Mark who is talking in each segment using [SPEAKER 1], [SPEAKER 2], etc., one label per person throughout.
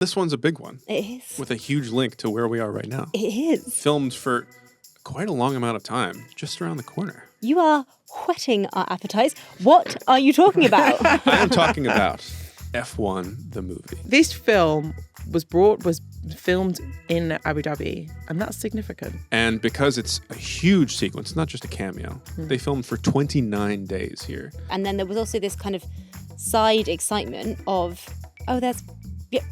[SPEAKER 1] This one's a big one.
[SPEAKER 2] It is.
[SPEAKER 1] With a huge link to where we are right now.
[SPEAKER 2] It is.
[SPEAKER 1] Filmed for quite a long amount of time, just around the corner.
[SPEAKER 2] You are whetting our appetites. What are you talking about?
[SPEAKER 1] I am talking about F1, the movie.
[SPEAKER 3] This film was filmed in Abu Dhabi, and that's significant.
[SPEAKER 1] And because it's a huge sequence, not just a cameo, they filmed for 29 days here.
[SPEAKER 2] And then there was also this kind of side excitement of, there's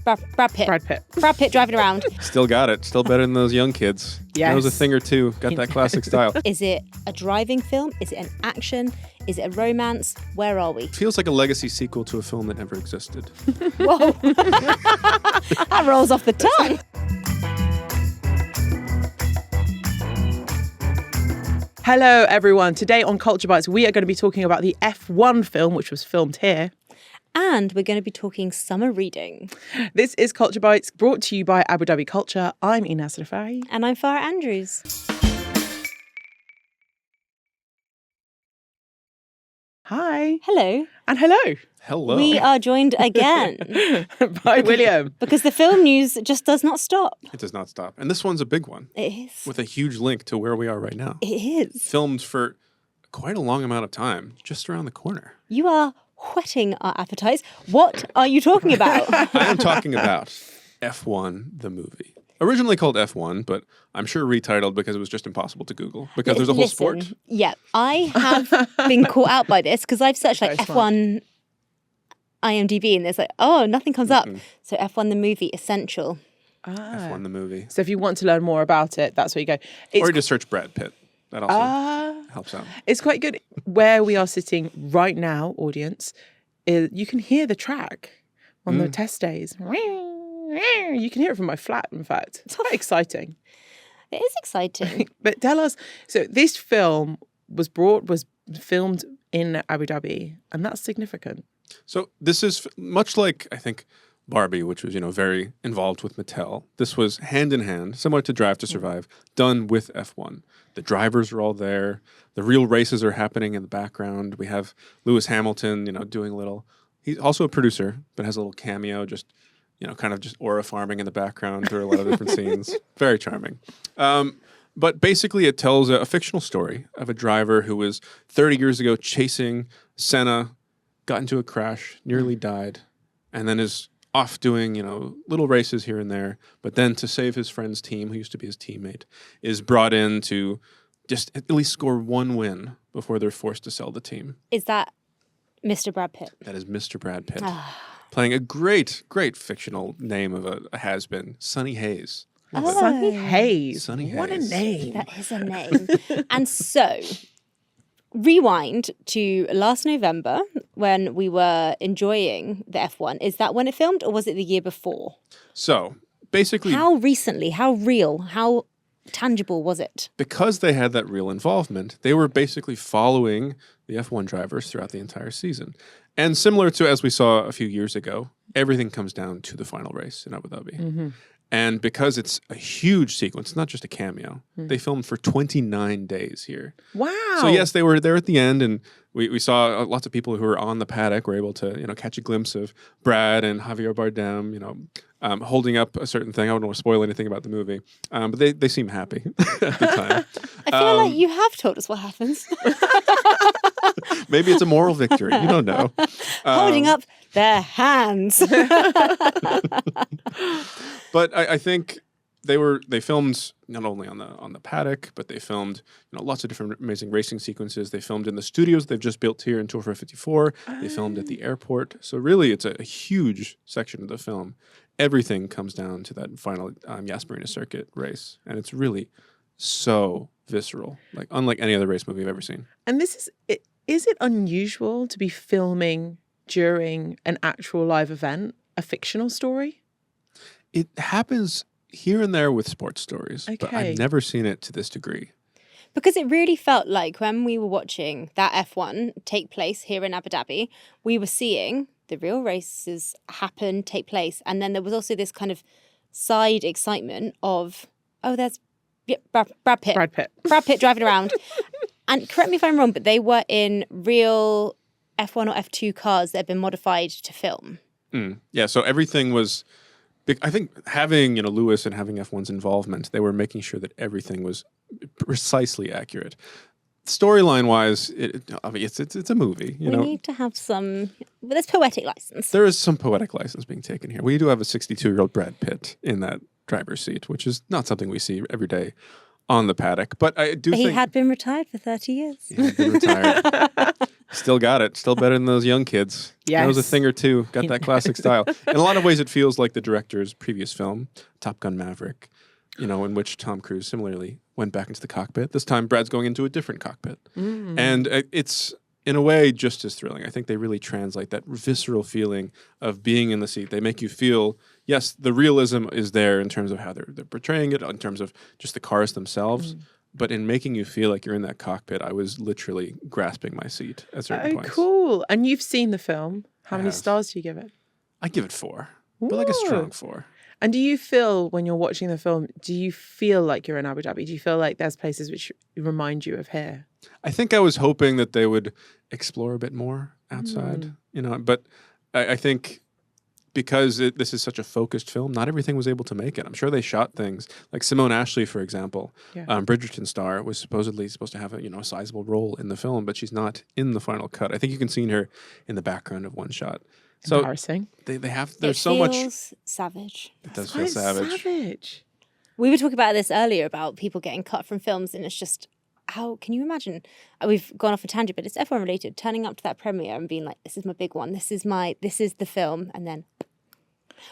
[SPEAKER 2] Brad Pitt. Brad Pitt driving around.
[SPEAKER 1] Still got it. Still better than those young kids.
[SPEAKER 3] Yes.
[SPEAKER 1] Knows a thing or two. Got that classic style.
[SPEAKER 2] Is it a driving film? Is it an action? Is it a romance? Where are we?
[SPEAKER 1] Feels like a legacy sequel to a film that never existed.
[SPEAKER 2] Whoa. That rolls off the tongue.
[SPEAKER 3] Hello, everyone. Today on Culture Bites, we are going to be talking about the F1 film, which was filmed here.
[SPEAKER 2] And we're going to be talking summer reading.
[SPEAKER 3] This is Culture Bites, brought to you by Abu Dhabi Culture. I'm Enas Refaei.
[SPEAKER 2] And I'm Farah Andrews.
[SPEAKER 3] Hi.
[SPEAKER 2] Hello.
[SPEAKER 3] And hello.
[SPEAKER 1] Hello.
[SPEAKER 2] We are joined again.
[SPEAKER 3] By William.
[SPEAKER 2] Because the film news just does not stop.
[SPEAKER 1] It does not stop. And this one's a big one.
[SPEAKER 2] It is.
[SPEAKER 1] With a huge link to where we are right now.
[SPEAKER 2] It is.
[SPEAKER 1] Filmed for quite a long amount of time, just around the corner.
[SPEAKER 2] You are whetting our appetites. What are you talking about?
[SPEAKER 1] I am talking about F1, the movie. Originally called F1, but I'm sure retitled because it was just impossible to Google. Because there's a whole sport.
[SPEAKER 2] Yeah, I have been caught out by this because I've searched like F1 IMDb and there's like, nothing comes up. So F1, the movie, essential.
[SPEAKER 1] F1, the movie.
[SPEAKER 3] So if you want to learn more about it, that's where you go.
[SPEAKER 1] Or you just search Brad Pitt. That also helps out. It's
[SPEAKER 3] quite good. Where we are sitting right now, audience, you can hear the track on the test days. You can hear it from my flat, in fact. It's quite exciting.
[SPEAKER 2] It is exciting.
[SPEAKER 3] But tell us, so this film was filmed in Abu Dhabi, and that's significant.
[SPEAKER 1] So this is much like, I think, Barbie, which was, very involved with Mattel. This was hand in hand, similar to Drive to Survive, done with F1. The drivers are all there. The real races are happening in the background. We have Lewis Hamilton, doing a little. He's also a producer, but has a little cameo, just, kind of just aura farming in the background through a lot of different scenes. Very charming. But basically, it tells a fictional story of a driver who was 30 years ago chasing Senna, got into a crash, nearly died, and then is off doing, little races here and there, but then to save his friend's team, who used to be his teammate, is brought in to just at least score one win before they're forced to sell the team.
[SPEAKER 2] Is that Mr. Brad Pitt?
[SPEAKER 1] That is Mr. Brad Pitt. Playing a great, great fictional name of a has-been, Sonny Hayes.
[SPEAKER 3] Sonny Hayes.
[SPEAKER 1] Sonny Hayes.
[SPEAKER 3] What a name.
[SPEAKER 2] That is a name. And so, rewind to last November when we were enjoying the F1. Is that when it filmed or was it the year before?
[SPEAKER 1] So, basically...
[SPEAKER 2] How recently, how real, how tangible was it?
[SPEAKER 1] Because they had that real involvement, they were basically following the F1 drivers throughout the entire season. And similar to, as we saw a few years ago, everything comes down to the final race in Abu Dhabi. Mm-hmm. And because it's a huge sequence, not just a cameo, they filmed for 29 days here.
[SPEAKER 3] Wow.
[SPEAKER 1] So yes, they were there at the end, and we saw lots of people who were on the paddock were able to, catch a glimpse of Brad and Javier Bardem, holding up a certain thing. I don't want to spoil anything about the movie, but they seem happy at the time.
[SPEAKER 2] I feel like you have told us what happens.
[SPEAKER 1] Maybe it's a moral victory. You don't know.
[SPEAKER 2] Holding up their hands.
[SPEAKER 1] But I think they filmed not only on the paddock, but they filmed lots of different amazing racing sequences. They filmed in the studios they've just built here in Tour 54. They filmed at the airport. So really, it's a huge section of the film. Everything comes down to that final Yas Marina Circuit race, and it's really so visceral, like unlike any other race movie I've ever seen.
[SPEAKER 3] And is it unusual to be filming during an actual live event, a fictional story?
[SPEAKER 1] It happens here and there with sports stories, but I've never seen it to this degree.
[SPEAKER 2] Because it really felt like when we were watching that F1 take place here in Abu Dhabi, we were seeing the real races happen, take place. And then there was also this kind of side excitement of, there's Brad Pitt. Brad Pitt driving around. And correct me if I'm wrong, but they were in real F1 or F2 cars that had been modified to film.
[SPEAKER 1] Yeah, so everything was I think having Lewis and having F1's involvement, they were making sure that everything was precisely accurate. Storyline wise, it's a movie.
[SPEAKER 2] We need to have some. But there's poetic license.
[SPEAKER 1] There is some poetic license being taken here. We do have a 62-year-old Brad Pitt in that driver's seat, which is not something we see every day on the paddock. But I do think
[SPEAKER 2] he had been retired for 30 years.
[SPEAKER 1] He had been retired. Still got it. Still better than those young kids.
[SPEAKER 3] Yes.
[SPEAKER 1] Knows a thing or two. Got that classic style. In a lot of ways, it feels like the director's previous film, Top Gun Maverick, in which Tom Cruise similarly went back into the cockpit. This time, Brad's going into a different cockpit. And it's, in a way, just as thrilling. I think they really translate that visceral feeling of being in the seat. They make you feel, yes, the realism is there in terms of how they're portraying it, in terms of just the cars themselves. But in making you feel like you're in that cockpit, I was literally grasping my seat at certain points.
[SPEAKER 3] Oh, cool. And you've seen the film. How
[SPEAKER 1] I
[SPEAKER 3] many
[SPEAKER 1] have.
[SPEAKER 3] stars do you give it?
[SPEAKER 1] I give it 4, but like a strong 4.
[SPEAKER 3] And do you feel, when you're watching the film, do you feel like you're in Abu Dhabi? Do you feel like there's places which remind you of here?
[SPEAKER 1] I think I was hoping that they would explore a bit more outside, but I think because this is such a focused film, not everything was able to make it. I'm sure they shot things like Simone Ashley, for example, Bridgerton star, was supposedly supposed to have a sizable role in the film, but she's not in the final cut. I think you can see her in the background of one shot. So
[SPEAKER 3] embarrassing.
[SPEAKER 1] They have there's so much.
[SPEAKER 2] Savage.
[SPEAKER 1] It does feel savage.
[SPEAKER 2] We were talking about this earlier about people getting cut from films, and it's just how can you imagine? We've gone off a tangent, but it's F1 related. Turning up to that premiere and being like, "This is my big one. This is the film," and then.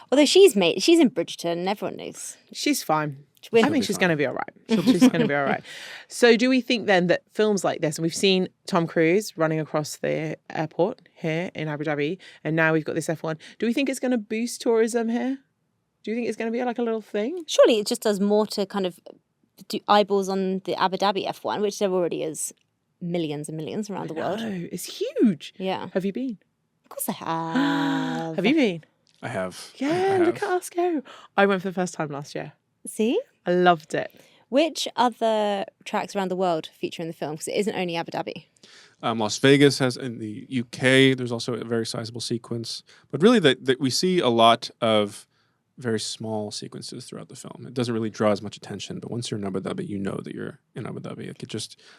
[SPEAKER 2] Although she's in Bridgerton and everyone knows.
[SPEAKER 3] She's fine.
[SPEAKER 2] I
[SPEAKER 3] think she's going to be all right. She's going to be all right. So do we think then that films like this, and we've seen Tom Cruise running across the airport here in Abu Dhabi, and now we've got this F1, do we think it's going to boost tourism here? Do you think it's going to be like a little thing?
[SPEAKER 2] Surely it just does more to kind of do eyeballs on the Abu Dhabi F1, which there already is millions and millions around the world.
[SPEAKER 3] It's huge.
[SPEAKER 2] Yeah.
[SPEAKER 3] Have you been?
[SPEAKER 2] Of course I have.
[SPEAKER 3] Have you been?
[SPEAKER 1] I have.
[SPEAKER 3] Yeah, look at us go. I went for the first time last year.
[SPEAKER 2] See?
[SPEAKER 3] I loved it.
[SPEAKER 2] Which other tracks around the world feature in the film? Because it isn't only Abu Dhabi.
[SPEAKER 1] Las Vegas has, in the UK, there's also a very sizable sequence. But really, that we see a lot of very small sequences throughout the film. It doesn't really draw as much attention, but once you're in Abu Dhabi, you know that you're in Abu Dhabi.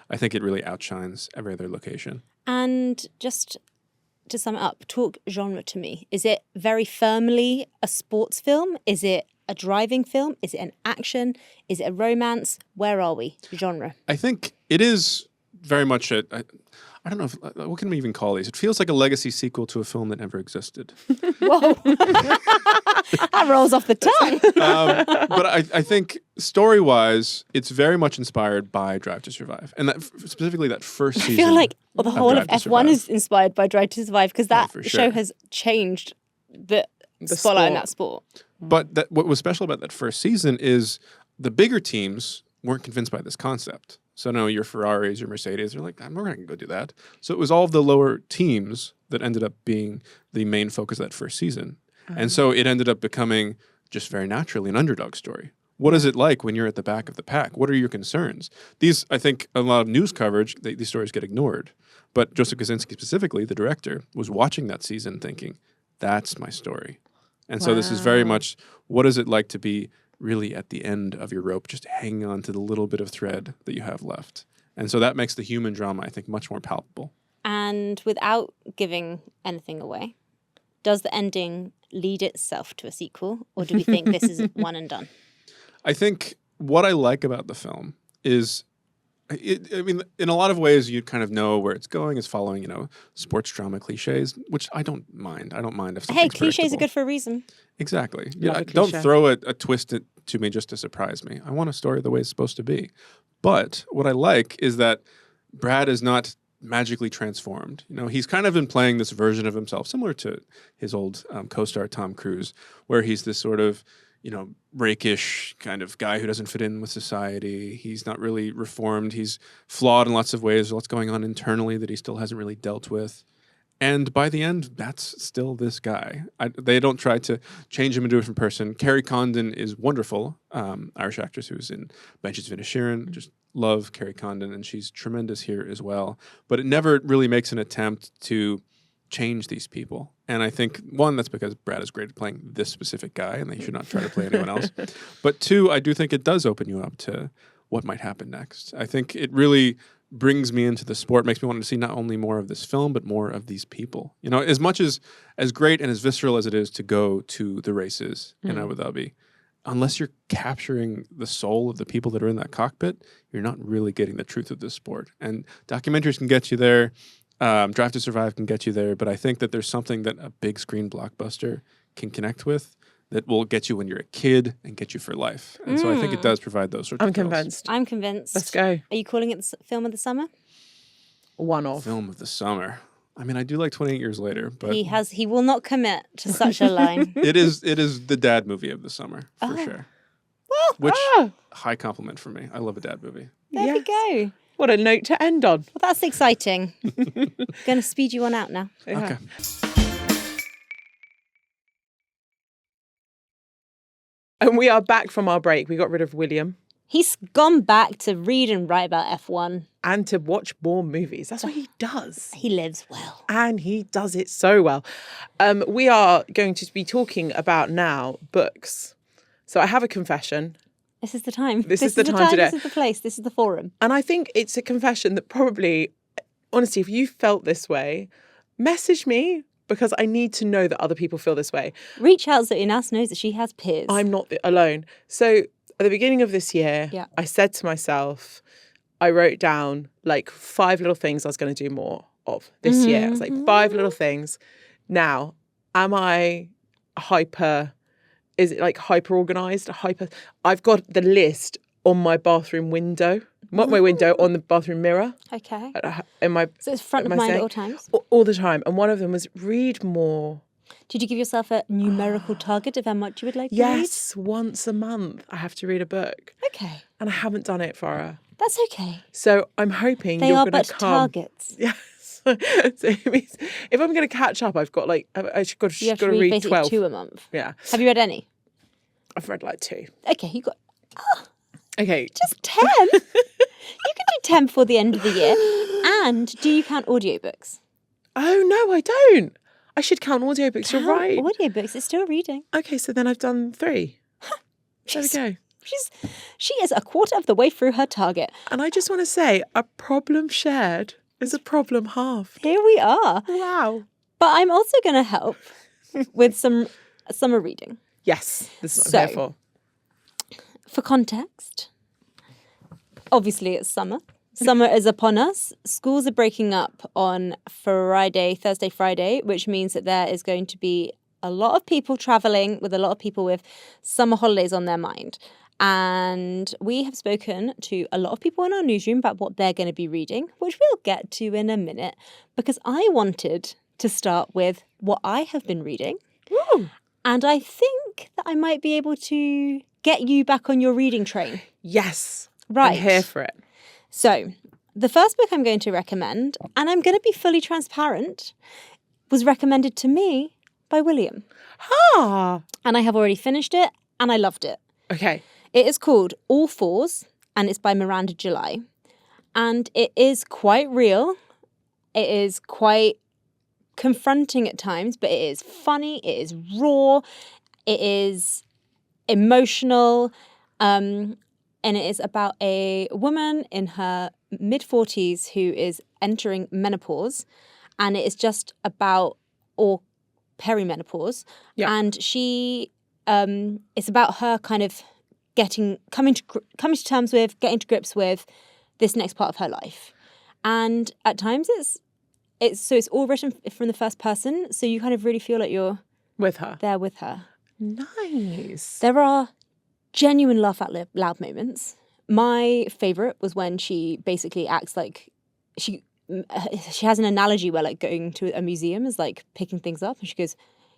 [SPEAKER 1] I think it really outshines every other location.
[SPEAKER 2] And just to sum it up, talk genre to me. Is it very firmly a sports film? Is it a driving film? Is it an action? Is it a romance? Where are we? Genre.
[SPEAKER 1] I think it is very much I don't know, what can we even call these? It feels like a legacy sequel to a film that never existed.
[SPEAKER 2] Whoa. That rolls off the tongue.
[SPEAKER 1] But I think story-wise, it's very much inspired by Drive to Survive. And specifically that first season.
[SPEAKER 2] I feel like the whole of
[SPEAKER 1] Drive to
[SPEAKER 2] F1
[SPEAKER 1] Survive.
[SPEAKER 2] is inspired by Drive to Survive because that
[SPEAKER 1] for
[SPEAKER 2] show
[SPEAKER 1] sure.
[SPEAKER 2] has changed the spotlight in that sport.
[SPEAKER 1] But what was special about that first season is the bigger teams weren't convinced by this concept. So no, your Ferraris, your Mercedes, they're like, I'm not going to go do that. So it was all of the lower teams that ended up being the main focus of that first season. And so it ended up becoming just very naturally an underdog story. What is it like when you're at the back of the pack? What are your concerns? These, I think, a lot of news coverage, these stories get ignored. But Joseph Kosinski specifically, the director, was watching that season thinking, that's my story. And so this is very much, what is it like to be really at the end of your rope, just hanging on to the little bit of thread that you have left. And so that makes the human drama, I think, much more palpable.
[SPEAKER 2] And without giving anything away, does the ending lead itself to a sequel, or do we think this is one and done?
[SPEAKER 1] I think what I like about the film is, I mean, in a lot of ways, you kind of know where it's going. It's following, sports drama cliches, which I don't mind. I don't mind if something's
[SPEAKER 2] Hey, cliches are
[SPEAKER 1] predictable.
[SPEAKER 2] good for a reason.
[SPEAKER 1] Exactly.
[SPEAKER 3] Love a
[SPEAKER 1] Don't
[SPEAKER 3] cliche.
[SPEAKER 1] throw a twist to me just to surprise me. I want a story the way it's supposed to be. But what I like is that Brad is not magically transformed. He's kind of been playing this version of himself, similar to his old co-star Tom Cruise, where he's this sort of, rakish kind of guy who doesn't fit in with society. He's not really reformed. He's flawed in lots of ways. There's lots going on internally that he still hasn't really dealt with. And by the end, that's still this guy. They don't try to change him into a different person. Carrie Condon is wonderful, Irish actress who's in Banshees of Inisherin. Just love Carrie Condon, and she's tremendous here as well. But it never really makes an attempt to change these people. And I think, one, that's because Brad is great at playing this specific guy and they should not try to play anyone else. But two, I do think it does open you up to what might happen next. I think it really brings me into the sport, makes me want to see not only more of this film, but more of these people. You know, as much as great and as visceral as it is to go to the races in Abu Dhabi, unless you're capturing the soul of the people that are in that cockpit, you're not really getting the truth of this sport. And documentaries can get you there. Drive to Survive can get you there. But I think that there's something that a big screen blockbuster can connect with that will get you when you're a kid and get you for life. And so I think it does provide those sorts of thrills.
[SPEAKER 2] I'm convinced.
[SPEAKER 3] Let's go.
[SPEAKER 2] Are you calling it the film of the summer?
[SPEAKER 3] One off.
[SPEAKER 1] Film of the summer. I mean, I do like 28 Years Later, but
[SPEAKER 2] He will not commit to such a line.
[SPEAKER 1] it is the dad movie of the summer for sure.
[SPEAKER 2] Well,
[SPEAKER 1] Which high compliment for me. I love a dad movie.
[SPEAKER 2] there we go.
[SPEAKER 3] What a note to end on.
[SPEAKER 2] Well, that's exciting. Going to speed you on out now.
[SPEAKER 3] Yeah.
[SPEAKER 1] Okay.
[SPEAKER 3] And we are back from our break. We got rid of William.
[SPEAKER 2] He's gone back to read and write about F1.
[SPEAKER 3] And to watch more movies. That's what he does.
[SPEAKER 2] He lives well.
[SPEAKER 3] And he does it so well. We are going to be talking about now books. So I have a confession.
[SPEAKER 2] This is the time.
[SPEAKER 3] This is the time today.
[SPEAKER 2] This is the place. This is the forum.
[SPEAKER 3] And I think it's a confession that probably, honestly, if you felt this way, message me because I need to know that other people feel this way.
[SPEAKER 2] Reach out so Enas knows that she has peers.
[SPEAKER 3] I'm not alone. So at the beginning of this year,
[SPEAKER 2] Yeah.
[SPEAKER 3] I said to myself, I wrote down like 5 little things I was going to do more of this year. I was like, 5 little things. Now, am I is it like hyper organized? I've got the list on my bathroom window, not my window, on the bathroom mirror.
[SPEAKER 2] Okay.
[SPEAKER 3] So
[SPEAKER 2] it's front of mind at all times.
[SPEAKER 3] All the time. And one of them was read more.
[SPEAKER 2] Did you give yourself a numerical target of how much you would like to
[SPEAKER 3] Yes, once a month I have to read a book.
[SPEAKER 2] read? Okay.
[SPEAKER 3] And I haven't done it, Farah.
[SPEAKER 2] That's okay.
[SPEAKER 3] So I'm hoping
[SPEAKER 2] They
[SPEAKER 3] you're
[SPEAKER 2] are
[SPEAKER 3] going to
[SPEAKER 2] but
[SPEAKER 3] come.
[SPEAKER 2] targets.
[SPEAKER 3] Yes. So it means if I'm going to catch up, I've got like I've got
[SPEAKER 2] You have
[SPEAKER 3] to
[SPEAKER 2] to read
[SPEAKER 3] read
[SPEAKER 2] basically
[SPEAKER 3] 12.
[SPEAKER 2] 2 a month.
[SPEAKER 3] Yeah,
[SPEAKER 2] Have you read any?
[SPEAKER 3] I've read like 2.
[SPEAKER 2] Okay, you got
[SPEAKER 3] Okay,
[SPEAKER 2] just 10. You can do 10 before the end of the year. And do you count audiobooks?
[SPEAKER 3] oh no, I don't. I should count audiobooks. You're
[SPEAKER 2] Count
[SPEAKER 3] right.
[SPEAKER 2] Audiobooks is still reading.
[SPEAKER 3] Okay, so then I've done 3. There we go.
[SPEAKER 2] She is a quarter of the way through her target.
[SPEAKER 3] And I just want to say, a problem shared is a problem halved.
[SPEAKER 2] Here we are.
[SPEAKER 3] Wow.
[SPEAKER 2] But I'm also going to help with some summer reading.
[SPEAKER 3] Yes, this is what I'm here
[SPEAKER 2] So-
[SPEAKER 3] for.
[SPEAKER 2] For context, obviously it's summer. Summer is upon us. Schools are breaking up on Thursday, Friday, which means that there is going to be a lot of people traveling with a lot of people with summer holidays on their mind. And we have spoken to a lot of people in our newsroom about what they're going to be reading, which we'll get to in a minute, because I wanted to start with what I have been reading.
[SPEAKER 3] Woo.
[SPEAKER 2] And I think that I might be able to get you back on your reading train.
[SPEAKER 3] Yes.
[SPEAKER 2] Right.
[SPEAKER 3] I'm here for it.
[SPEAKER 2] So, the first book I'm going to recommend, and I'm going to be fully transparent, was recommended to me by William.
[SPEAKER 3] Ah.
[SPEAKER 2] And I have already finished it, and I loved it.
[SPEAKER 3] Okay.
[SPEAKER 2] It is called All Fours, and it's by Miranda July. And it is quite real. It is quite confronting at times, but it is funny, it is raw, it is emotional, and it is about a woman in her mid-40s who is entering menopause, and it is just about, or perimenopause, and she, it's about her kind of coming to terms with, getting to grips with this next part of her life. And at times it's all written from the first person, so you kind of really feel like you're
[SPEAKER 3] With her.
[SPEAKER 2] there with her.
[SPEAKER 3] Nice.
[SPEAKER 2] There are genuine laugh out loud moments. My favourite was when she basically acts like she has an analogy where like going to a museum is like picking things up, and she goes,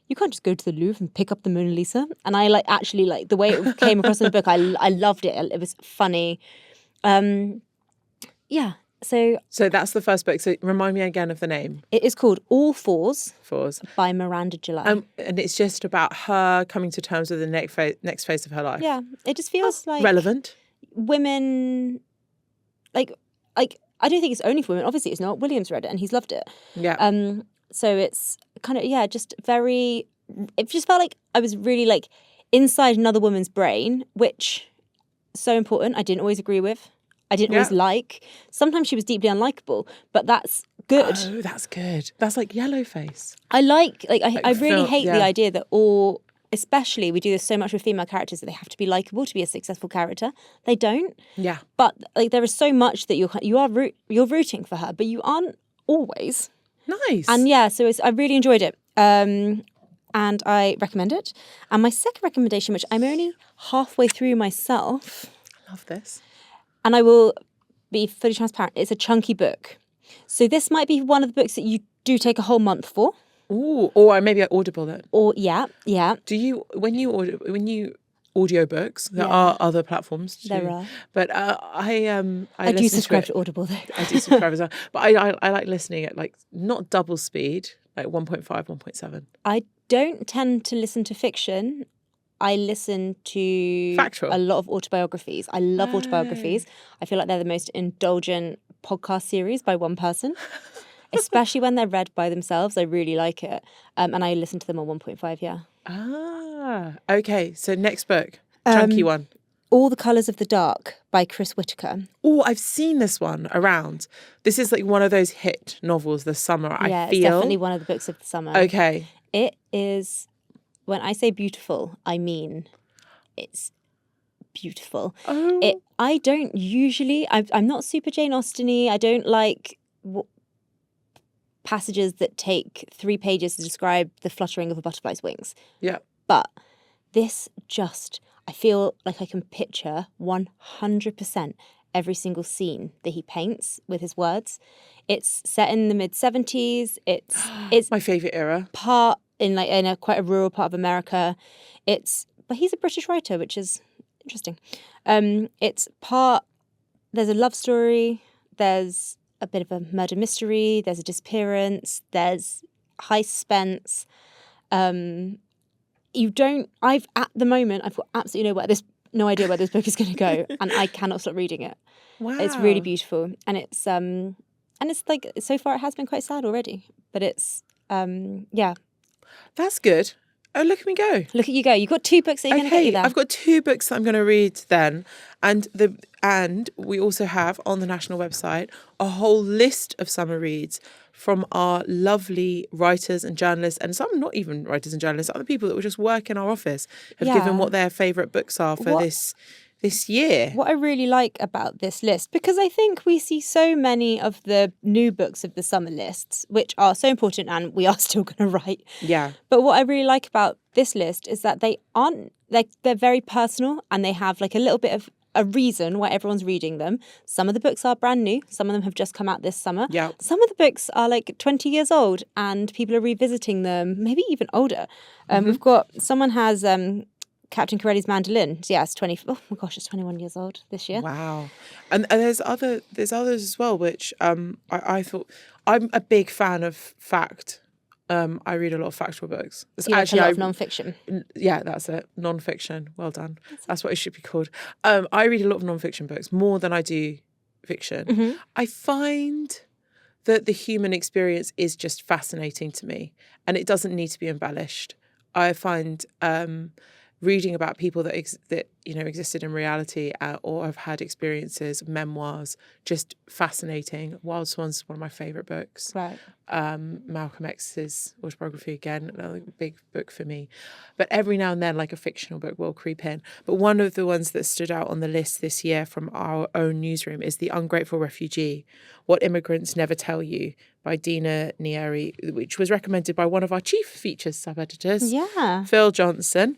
[SPEAKER 2] "You can't just go to the Louvre and pick up the Mona Lisa." And I actually the way it came across in the book. I loved it. It was funny. Yeah. So
[SPEAKER 3] that's the first book. So remind me again of the name.
[SPEAKER 2] it is called All Fours
[SPEAKER 3] Fours.
[SPEAKER 2] by Miranda July.
[SPEAKER 3] And it's just about her coming to terms with the next phase of her life.
[SPEAKER 2] Yeah, it just feels like
[SPEAKER 3] relevant.
[SPEAKER 2] Women, like I don't think it's only for women. Obviously, it's not. William's read it and he's loved it.
[SPEAKER 3] Yeah.
[SPEAKER 2] So it's kind of, just very, it just felt like I was really like inside another woman's brain, which so important. I didn't always agree with. I didn't always like. Sometimes she was deeply unlikable, but that's good.
[SPEAKER 3] Oh, that's good. That's like Yellowface.
[SPEAKER 2] I I really hate the idea that especially we do this so much with female characters, that they have to be likable to be a successful character. They don't.
[SPEAKER 3] Yeah.
[SPEAKER 2] But like there is so much that you're rooting for her, but you aren't always.
[SPEAKER 3] Nice.
[SPEAKER 2] And I really enjoyed it. And I recommend it. And my second recommendation, which I'm only halfway through myself.
[SPEAKER 3] I love this.
[SPEAKER 2] And I will be fully transparent. It's a chunky book. So this might be one of the books that you do take a whole month for.
[SPEAKER 3] Ooh, or maybe I Audible it.
[SPEAKER 2] Or yeah.
[SPEAKER 3] Do you when you audiobooks? There are other platforms too.
[SPEAKER 2] There are,
[SPEAKER 3] but I
[SPEAKER 2] do subscribe to Audible though.
[SPEAKER 3] I do subscribe as well, but I like listening at like not double speed, like 1.5, 1.7.
[SPEAKER 2] I don't tend to listen to fiction. I listen to
[SPEAKER 3] Factual.
[SPEAKER 2] a lot of autobiographies. I love autobiographies. I feel like they're the most indulgent podcast series by one person, especially when they're read by themselves. I really like it. And I listen to them on 1.5, yeah.
[SPEAKER 3] Ah, okay. So next book, chunky one.
[SPEAKER 2] All the Colours of the Dark by Chris Whitaker.
[SPEAKER 3] Oh, I've seen this one around. This is like one of those hit novels this summer,
[SPEAKER 2] Yeah,
[SPEAKER 3] I feel.
[SPEAKER 2] it's definitely one of the books of the summer.
[SPEAKER 3] Okay.
[SPEAKER 2] It is, when I say beautiful, I mean it's beautiful.
[SPEAKER 3] Oh.
[SPEAKER 2] I don't usually, I'm not super Jane Austen-y. I don't like passages that take 3 pages to describe the fluttering of a butterfly's wings.
[SPEAKER 3] Yeah.
[SPEAKER 2] But this just, I feel like I can picture 100% every single scene that he paints with his words. It's set in the mid-70s. It's
[SPEAKER 3] my favourite era.
[SPEAKER 2] Part in quite a rural part of America. But he's a British writer, which is interesting. There's a love story, there's a bit of a murder mystery, there's a disappearance, there's high suspense. At the moment I've got absolutely no idea where this book is going to go, and I cannot stop reading it.
[SPEAKER 3] Wow.
[SPEAKER 2] It's really beautiful, and it's like so far it has been quite sad already, but it's
[SPEAKER 3] That's good. Oh, look at me go.
[SPEAKER 2] Look at you go. You've got 2 books that you're going to get you there.
[SPEAKER 3] I've got 2 books that I'm going to read then. And we also have on the national website a whole list of summer reads from our lovely writers and journalists, and some not even writers and journalists, other people that will just work in our office have given what their favourite books are for this year.
[SPEAKER 2] What I really like about this list, because I think we see so many of the new books of the summer lists, which are so important and we are still going to write.
[SPEAKER 3] Yeah.
[SPEAKER 2] But what I really like about this list is that they aren't, like, they're very personal, and they have like a little bit of a reason why everyone's reading them. Some of the books are brand new. Some of them have just come out this summer.
[SPEAKER 3] Yeah.
[SPEAKER 2] Some of the books are like 20 years old and people are revisiting them, maybe even older. We've got, someone has Captain Corelli's Mandolin. So yeah, it's 21 years old this year.
[SPEAKER 3] Wow. And there's others as well, which I thought, I'm a big fan of fact. I read a lot of factual books.
[SPEAKER 2] A lot of non-fiction.
[SPEAKER 3] Yeah, that's it. Non-fiction. Well done. That's what it should be called. I read a lot of non-fiction books, more than I do fiction.
[SPEAKER 2] Mm-hmm.
[SPEAKER 3] I find that the human experience is just fascinating to me, and it doesn't need to be embellished. I find reading about people that existed in reality or have had experiences, memoirs, just fascinating. Wild Swans is one of my favourite books.
[SPEAKER 2] Right.
[SPEAKER 3] Malcolm X's autobiography, again, another big book for me. But every now and then, like a fictional book will creep in. But one of the ones that stood out on the list this year from our own newsroom is The Ungrateful Refugee, What Immigrants Never Tell You by Dina Nayeri, which was recommended by one of our chief features sub-editors, Phil Johnson.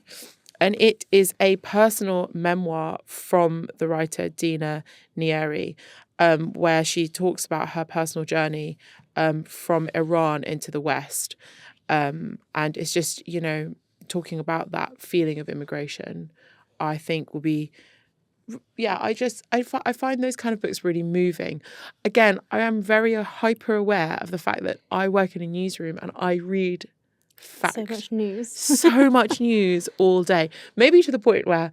[SPEAKER 3] And it is a personal memoir from the writer Dina Nayeri, where she talks about her personal journey from Iran into the West. And it's just, talking about that feeling of immigration, I think will be, I find those kind of books really moving. Again, I am very hyper aware of the fact that I work in a newsroom and I read fact.
[SPEAKER 2] So much news.
[SPEAKER 3] So much news all day. Maybe to the point where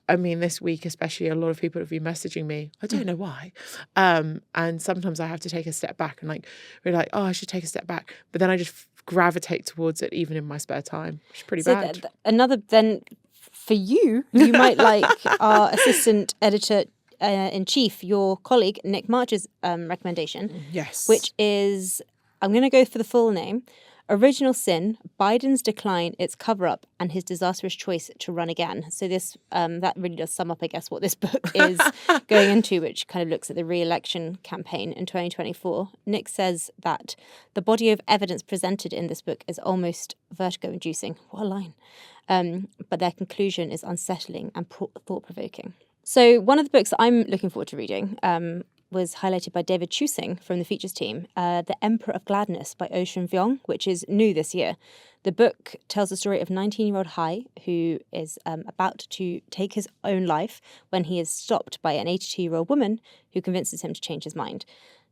[SPEAKER 3] I mean, this week especially, a lot of people have been messaging me. I don't know why. And sometimes I have to take a step back and like, we're like, oh, I should take a step back. But then I just gravitate towards it even in my spare time, which is pretty bad.
[SPEAKER 2] For you might like our assistant editor in chief, your colleague, Nick March's recommendation.
[SPEAKER 3] Yes.
[SPEAKER 2] Which is, I'm going to go for the full name. Original Sin, Biden's Decline, Its Cover-Up, and His Disastrous Choice to Run Again. So this that really does sum up, I guess, what this book is going into, which kind of looks at the re-election campaign in 2024. Nick says that the body of evidence presented in this book is almost vertigo-inducing. What a line. But their conclusion is unsettling and thought-provoking. So one of the books that I'm looking forward to reading was highlighted by David Chusing from the features team, The Emperor of Gladness by Ocean Vuong, which is new this year. The book tells the story of 19-year-old Hai, who is about to take his own life when he is stopped by an 82-year-old woman who convinces him to change his mind.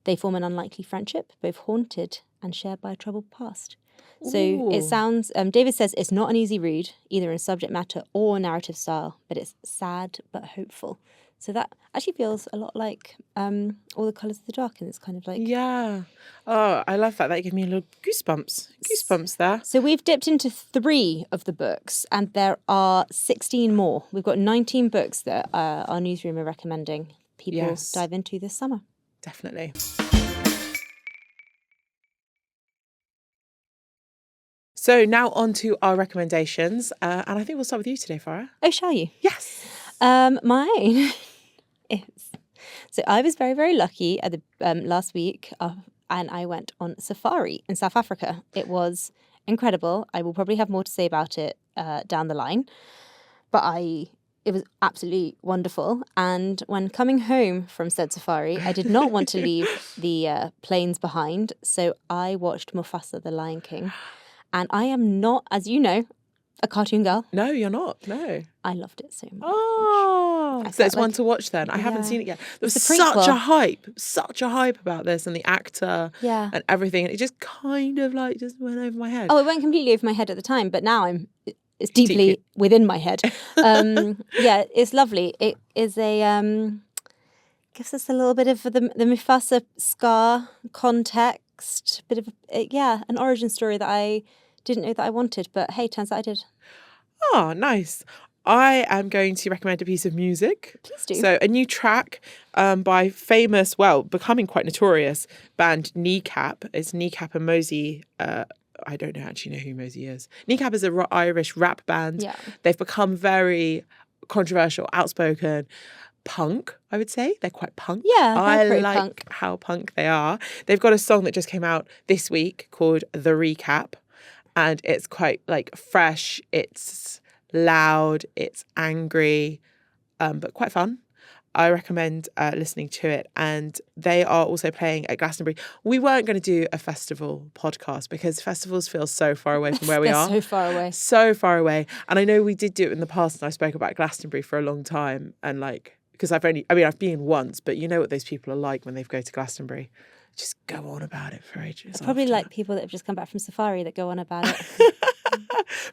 [SPEAKER 2] They form an unlikely friendship, both haunted and shared by a troubled past. So it sounds, David says it's not an easy read, either in subject matter or narrative style, but it's sad but hopeful. So that actually feels a lot like All the Colours of the Dark, and it's kind of like...
[SPEAKER 3] Yeah. Oh, I love that. That gave me a little goosebumps there.
[SPEAKER 2] So we've dipped into 3 of the books, and there are 16 more. We've got 19 books that our newsroom are recommending people dive into this summer.
[SPEAKER 3] Definitely. So now on to our recommendations. And I think we'll start with you today, Farah.
[SPEAKER 2] Oh, shall you?
[SPEAKER 3] Yes.
[SPEAKER 2] Mine is... So I was very, very lucky at the last week, and I went on safari in South Africa. It was incredible. I will probably have more to say about it down the line. But it was absolutely wonderful. And when coming home from said safari, I did not want to leave the plains behind. So I watched Mufasa, the Lion King. And I am not, as you know, a cartoon girl.
[SPEAKER 3] No, you're not. No.
[SPEAKER 2] I loved it so much.
[SPEAKER 3] Oh, so it's one to watch then. I haven't seen it yet. There was such a hype about this and the actor and everything. And it just kind of like just went over my head.
[SPEAKER 2] Oh, it went completely over my head at the time, but now it's deeply within my head. Yeah, it's lovely. It is gives us a little bit of the Mufasa Scar context, bit of an origin story that I didn't know that I wanted, but hey, turns out I did.
[SPEAKER 3] Oh, nice. I am going to recommend a piece of music.
[SPEAKER 2] Please do.
[SPEAKER 3] So a new track by famous, becoming quite notorious band Kneecap. It's Kneecap and Mosey. I don't actually know who Mosey is. Kneecap is an Irish rap band.
[SPEAKER 2] Yeah.
[SPEAKER 3] They've become very controversial, outspoken, punk, I would say. They're quite punk.
[SPEAKER 2] Yeah,
[SPEAKER 3] I like
[SPEAKER 2] punk.
[SPEAKER 3] how punk they are. They've got a song that just came out this week called The Recap. And it's quite like fresh, it's loud, it's angry, but quite fun. I recommend listening to it. And they are also playing at Glastonbury. We weren't going to do a festival podcast because festivals feel so far away from where we are.
[SPEAKER 2] So far away.
[SPEAKER 3] So far away. And I know we did do it in the past and I spoke about Glastonbury for a long time. And because I've been once, but you know what those people are like when they go to Glastonbury. Just go on about it for ages.
[SPEAKER 2] Probably like people that have just come back from safari that go on about it.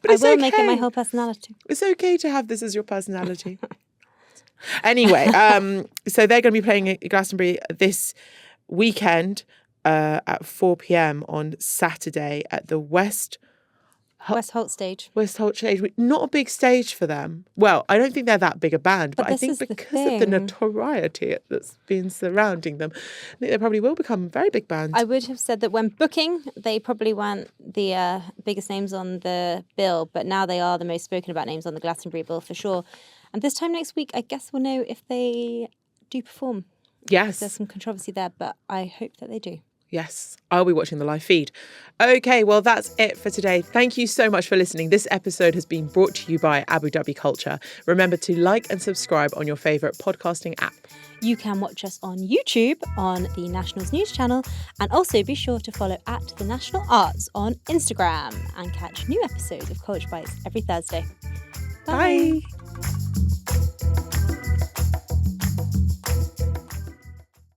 [SPEAKER 3] But
[SPEAKER 2] I will make it my whole personality.
[SPEAKER 3] It's okay to have this as your personality. Anyway, so they're going to be playing at Glastonbury this weekend at 4 p.m. on Saturday at the West
[SPEAKER 2] Holt stage.
[SPEAKER 3] West Holt stage. Not a big stage for them. Well, I don't think they're that big a band, but I think because of the notoriety that's been surrounding them, I think they probably will become a very big band.
[SPEAKER 2] I would have said that when booking, they probably weren't the biggest names on the bill, but now they are the most spoken about names on the Glastonbury bill for sure. And this time next week, I guess we'll know if they do perform.
[SPEAKER 3] Yes.
[SPEAKER 2] There's some controversy there, but I hope that they do.
[SPEAKER 3] Yes, I'll be watching the live feed. Okay, well, that's it for today. Thank you so much for listening. This episode has been brought to you by Abu Dhabi Culture. Remember to like and subscribe on your favourite podcasting app.
[SPEAKER 2] You can watch us on YouTube on the National's News channel, and also be sure to follow at The National Arts on Instagram and catch new episodes of College Bites every Thursday.
[SPEAKER 3] Bye.